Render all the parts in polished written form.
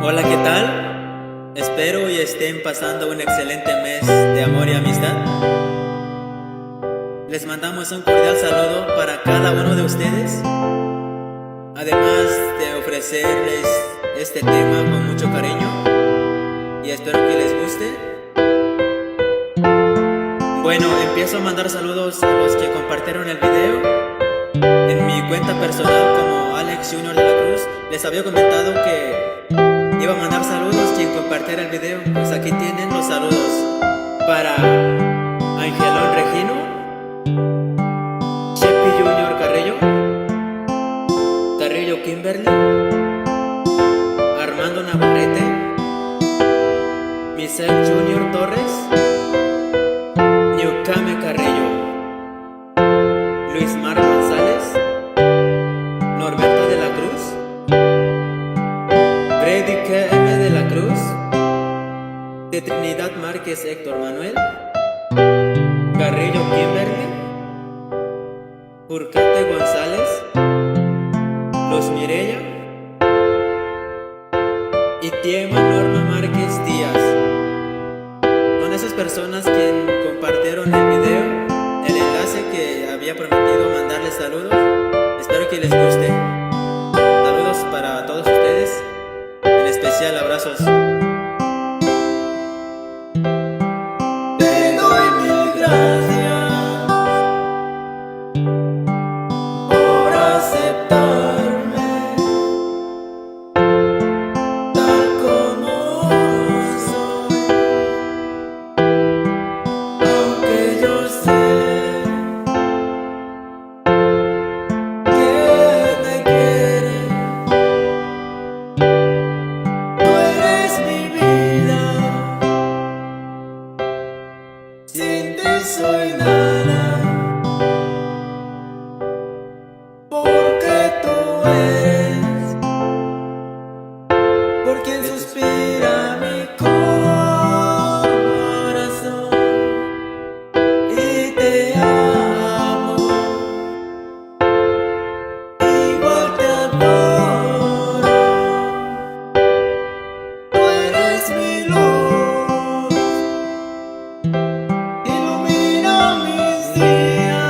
Hola, ¿qué tal? Espero y estén pasando un excelente mes de amor y amistad. Les mandamos un cordial saludo para cada uno de ustedes. Además de ofrecerles este tema con mucho cariño y espero que les guste. Bueno, empiezo a mandar saludos a los que compartieron el video. En mi cuenta personal como Alex Junior de la Cruz les había comentado que iba a mandar saludos quien compartiera el video. Pues aquí tienen los saludos para Angelón Regino, Chepi Junior Carrillo Kimberly, Armando Navarrete, Michelle Junior Torres, Newcame Carrillo, Luis Mar González, Norberto de la Cruz, Freddy KM de la Cruz, de Trinidad Márquez Héctor Manuel, Carrillo Kimberly, Urcate González, Los Mireya y Tiema Norma Márquez Díaz. Son esas personas quien compartieron el video, el enlace que había prometido mandarles saludos. Espero que les guste. Saludos para todos ustedes, en especial abrazos. Te doy mil gracias por aceptarme tal como soy, aunque yo sé que me quieres. Tú eres mi vida, sin ti soy nada, porque tú eres por quien suspira mi corazón, y te amo, igual te adoro. Tú eres mi luz, ilumina mis días.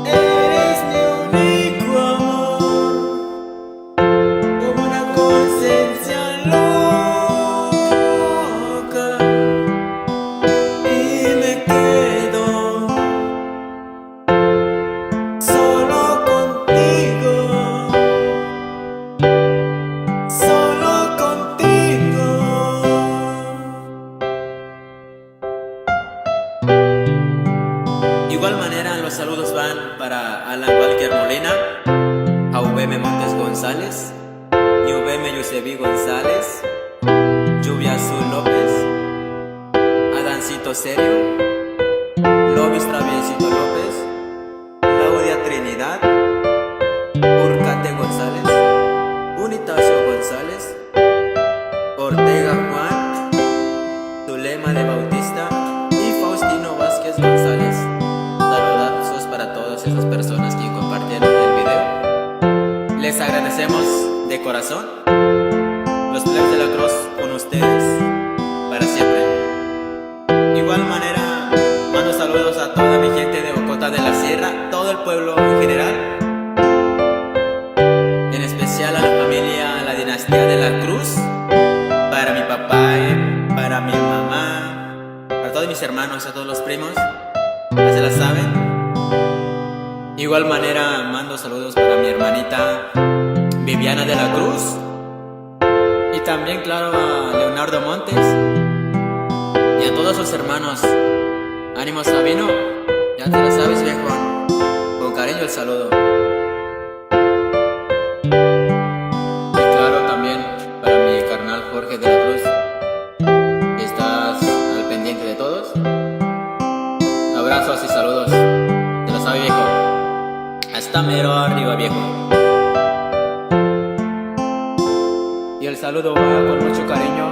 Eres mi único amor, como una conciencia loca, y me quedo solo contigo, solo contigo. De igual manera, los saludos van para Alan Walker Molina, AVM Montes González, UVM Yusebi González, Lluvia Azul López, Adancito Serio, Lobis Traviesito López, Claudia Trinidad, Urcate González, Unitacio González, Ortega Juan, Zulema de Bautista y Faustino Vázquez González. Saludazos para todas esas personas que compartieron el video. Les agradecemos de corazón. Los plebes de la Cruz con ustedes para siempre. De igual manera, mando saludos a toda mi gente de Ocota de la Sierra, todo el pueblo en general, en especial a la familia, a la dinastía de la Cruz, para mi papá, para mi mamá, para todos mis hermanos, a todos los primos, ya se la saben. De igual manera, mando saludos para mi hermanita Viviana de la Cruz y también, claro, a Leonardo Montes y a todos sus hermanos. Ánimo, Sabino, ya te la sabes, viejo. Con cariño el saludo. Y claro, también para mi carnal Jorge de la Cruz, que estás al pendiente de todos. Abrazos y saludos. Te lo sabes, viejo. Hasta mero arriba, viejo. Y el saludo va con mucho cariño